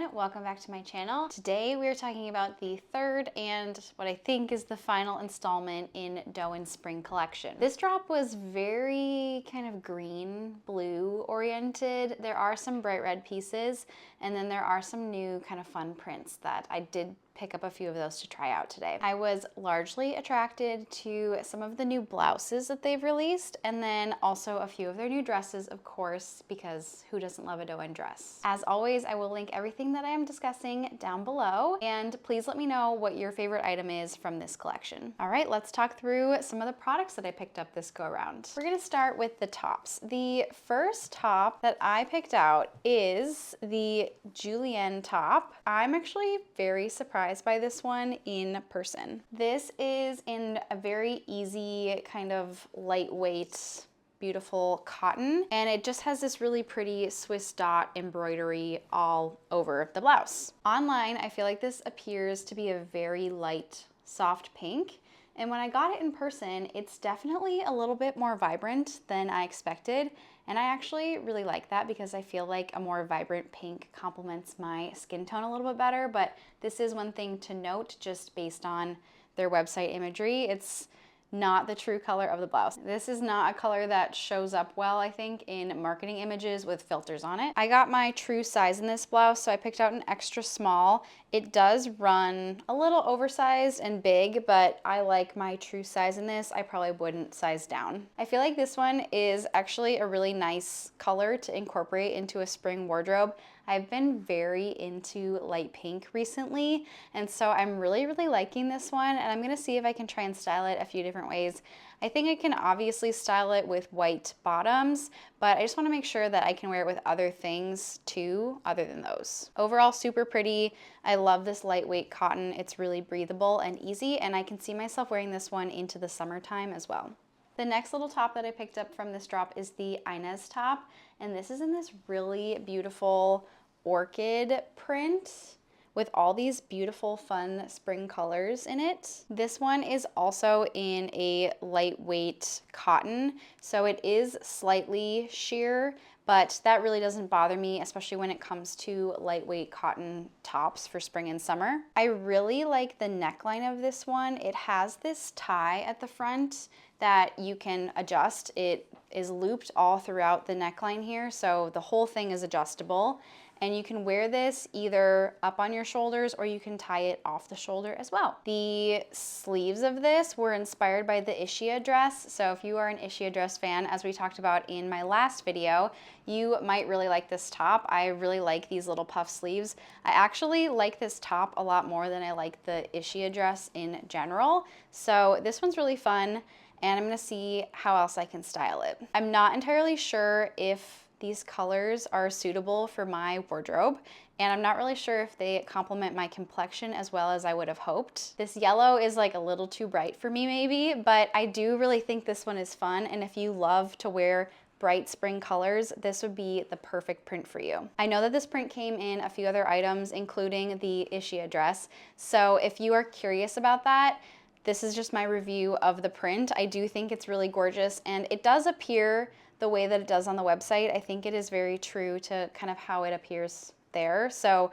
everyone, welcome back to my channel. Today we are talking about the third and what I think is the final installment in Dôen Spring collection. This drop was very kind of green, blue oriented. There are some bright red pieces and then there are some new kind of fun prints that I did pick up a few of those to try out today. I was largely attracted to some of the new blouses that they've released and then also a few of their new dresses, of course, because who doesn't love a Dôen dress? As always, I will link everything that I am discussing down below, and please let me know what your favorite item is from this collection. All right, let's talk through some of the products that I picked up this go around. We're gonna start with the tops. The first top that I picked out is the Julian top. I'm actually very surprised by this one in person. This is in a very easy kind of lightweight, beautiful cotton, and it just has this really pretty Swiss dot embroidery all over the blouse. Online, I feel like this appears to be a very light, soft pink. And when I got it in person, it's definitely a little bit more vibrant than I expected. And I actually really like that because I feel like a more vibrant pink complements my skin tone a little bit better. But this is one thing to note just based on their website imagery. It's not the true color of the blouse. This is not a color that shows up well, I think, in marketing images with filters on it. I got my true size in this blouse, so I picked out an extra small. It does run a little oversized and big, but I like my true size in this. I probably wouldn't size down. I feel like this one is actually a really nice color to incorporate into a spring wardrobe. I've been very into light pink recently, and so I'm really liking this one, and I'm gonna see if I can try and style it a few different ways. I think I can obviously style it with white bottoms, but I just wanna make sure that I can wear it with other things too, other than those. Overall, super pretty. I love this lightweight cotton. It's really breathable and easy, and I can see myself wearing this one into the summertime as well. The next little top that I picked up from this drop is the Inez top, and this is in this really beautiful orchid print with all these beautiful fun spring colors in it. This one is also in a lightweight cotton, so it is slightly sheer, but that really doesn't bother me, especially when it comes to lightweight cotton tops for spring and summer. I really like the neckline of this one. It has this tie at the front that you can adjust. It is looped all throughout the neckline here, so the whole thing is adjustable. And you can wear this either up on your shoulders or you can tie it off the shoulder as well. The sleeves of this were inspired by the Isia dress. So if you are an Isia dress fan, as we talked about in my last video, you might really like this top. I really like these little puff sleeves. I actually like this top a lot more than I like the Isia dress in general. So this one's really fun, and I'm gonna see how else I can style it. I'm not entirely sure if these colors are suitable for my wardrobe, and I'm not really sure if they complement my complexion as well as I would have hoped. This yellow is like a little too bright for me maybe, but I do really think this one is fun, and if you love to wear bright spring colors, this would be the perfect print for you. I know that this print came in a few other items, including the Isia dress, so if you are curious about that, this is just my review of the print. I do think it's really gorgeous, and it does appear the way that it does on the website. I think it is very true to kind of how it appears there. So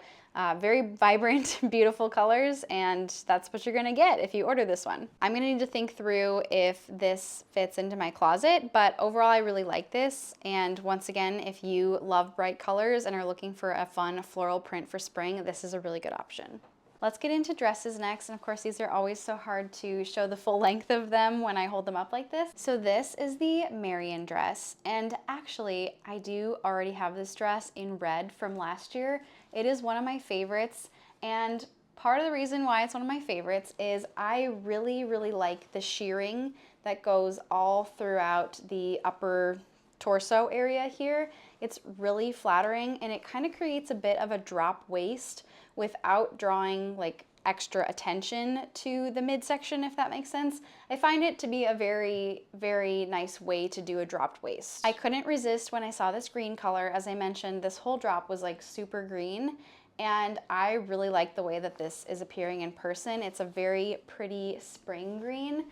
very vibrant, beautiful colors, and that's what you're gonna get if you order this one. I'm gonna need to think through if this fits into my closet, but overall I really like this. And once again, if you love bright colors and are looking for a fun floral print for spring, this is a really good option. Let's get into dresses next, and of course these are always so hard to show the full length of them when I hold them up like this. So this is the Marun dress, and actually I do already have this dress in red from last year. It is one of my favorites, and part of the reason why it's one of my favorites is I really like the shearing that goes all throughout the upper torso area here. It's really flattering, and it kind of creates a bit of a drop waist without drawing like extra attention to the midsection, if that makes sense. I find it to be a very nice way to do a dropped waist. I couldn't resist when I saw this green color. As I mentioned, this whole drop was like super green, and I really like the way that this is appearing in person. It's a very pretty spring green.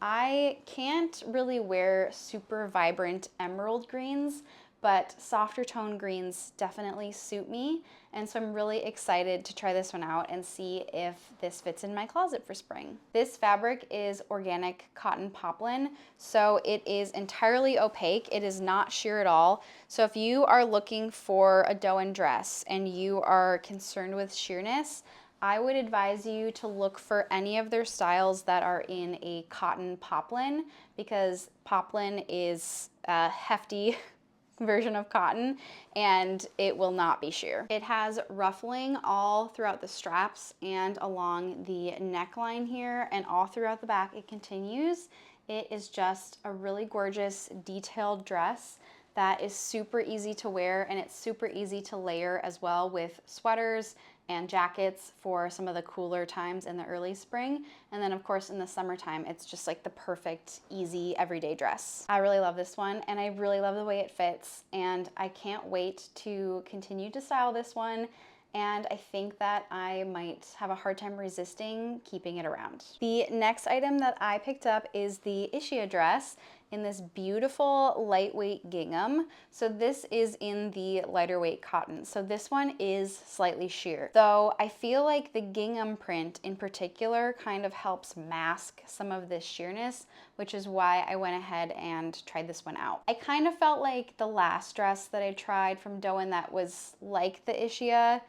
I can't really wear super vibrant emerald greens, but softer tone greens definitely suit me. And so I'm really excited to try this one out and see if this fits in my closet for spring. This fabric is organic cotton poplin, so it is entirely opaque. It is not sheer at all. So if you are looking for a Dôen dress and you are concerned with sheerness, I would advise you to look for any of their styles that are in a cotton poplin, because poplin is a hefty version of cotton and it will not be sheer. It has ruffling all throughout the straps and along the neckline here, and all throughout the back it continues. It is just a really gorgeous detailed dress that is super easy to wear, and it's super easy to layer as well with sweaters and jackets for some of the cooler times in the early spring. And then of course in the summertime, it's just like the perfect, easy, everyday dress. I really love this one, and I really love the way it fits, and I can't wait to continue to style this one. And I think that I might have a hard time resisting keeping it around. The next item that I picked up is the Isia dress in this beautiful lightweight gingham. So this is in the lighter weight cotton. So this one is slightly sheer. Though I feel like the gingham print in particular kind of helps mask some of this sheerness, which is why I went ahead and tried this one out. I kind of felt like the last dress that I tried from Dôen that was like the Isia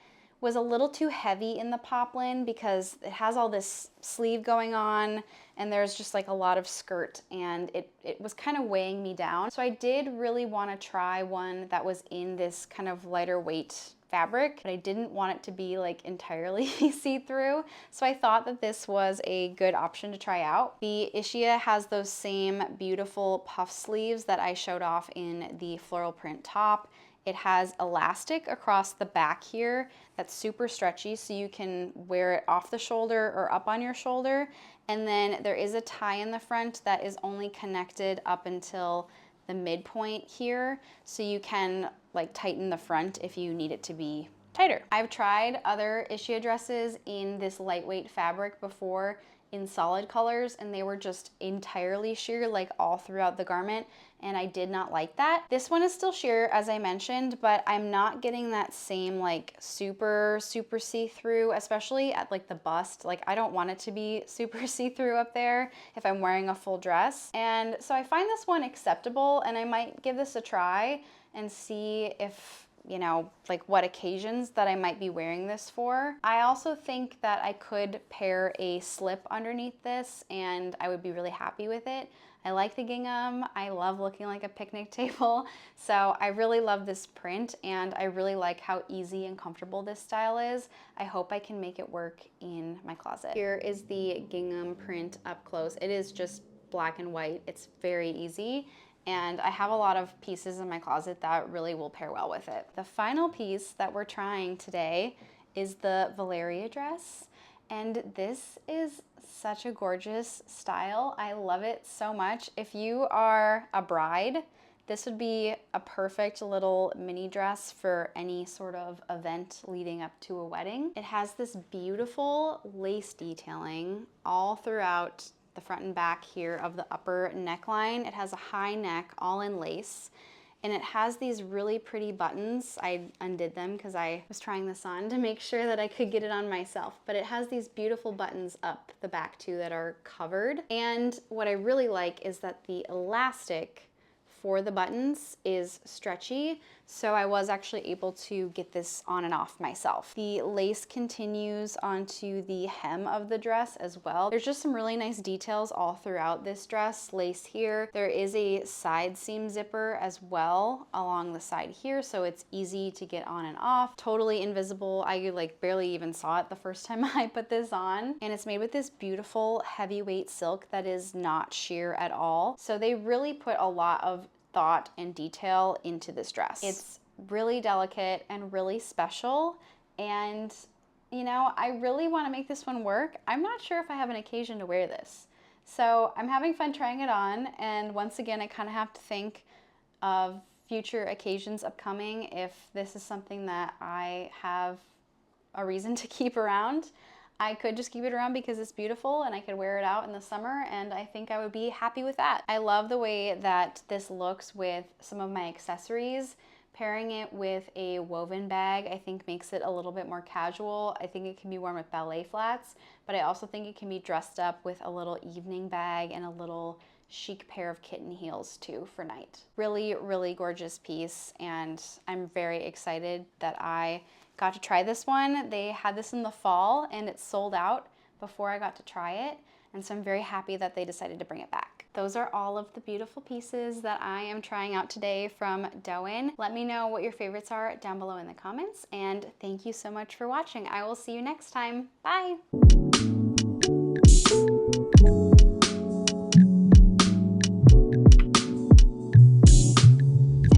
was a little too heavy in the poplin, because it has all this sleeve going on and there's just like a lot of skirt, and it was kind of weighing me down. So I did really want to try one that was in this kind of lighter weight fabric, but I didn't want it to be like entirely see-through. So I thought that this was a good option to try out. The Isia has those same beautiful puff sleeves that I showed off in the floral print top. It has elastic across the back here that's super stretchy, so you can wear it off the shoulder or up on your shoulder. And then there is a tie in the front that is only connected up until the midpoint here, so you can like tighten the front if you need it to be tighter. I've tried other Isia dresses in this lightweight fabric before in solid colors, and they were just entirely sheer like all throughout the garment, and I did not like that. This one is still sheer, as I mentioned, but I'm not getting that same like super see-through, especially at like the bust. Like I don't want it to be super see-through up there if I'm wearing a full dress. And so I find this one acceptable, and I might give this a try and see if, you know, like what occasions that I might be wearing this for. I also think that I could pair a slip underneath this and I would be really happy with it. I like the gingham. I love looking like a picnic table. So I really love this print, and I really like how easy and comfortable this style is. I hope I can make it work in my closet. Here is the gingham print up close. It is just black and white. It's very easy. And I have a lot of pieces in my closet that really will pair well with it. The final piece that we're trying today is the Valeria dress. And this is such a gorgeous style. I love it so much. If you are a bride, this would be a perfect little mini dress for any sort of event leading up to a wedding. It has this beautiful lace detailing all throughout the front and back here of the upper neckline. It has a high neck all in lace, and it has these really pretty buttons. I undid them because I was trying this on to make sure that I could get it on myself, but it has these beautiful buttons up the back too that are covered. And what I really like is that the elastic for the buttons is stretchy, so I was actually able to get this on and off myself. The lace continues onto the hem of the dress as well. There's just some really nice details all throughout this dress. Lace here. There is a side seam zipper as well along the side here, so it's easy to get on and off. Totally invisible. I like barely even saw it the first time I put this on. And it's made with this beautiful heavyweight silk that is not sheer at all. So they really put a lot of thought and detail into this dress. It's really delicate and really special, and you know, I really want to make this one work. I'm not sure if I have an occasion to wear this, so I'm having fun trying it on. And once again, I kind of have to think of future occasions upcoming if this is something that I have a reason to keep around. I could just keep it around because it's beautiful and I could wear it out in the summer, and I think I would be happy with that. I love the way that this looks with some of my accessories. Pairing it with a woven bag, I think makes it a little bit more casual. I think it can be worn with ballet flats, but I also think it can be dressed up with a little evening bag and a little chic pair of kitten heels too for night. Really, really gorgeous piece, and I'm very excited that I got to try this one. They had this in the fall and it sold out before I got to try it, and so I'm very happy that they decided to bring it back. Those are all of the beautiful pieces that I am trying out today from Dôen. Let me know what your favorites are down below in the comments, and thank you so much for watching. I will see you next time. Bye!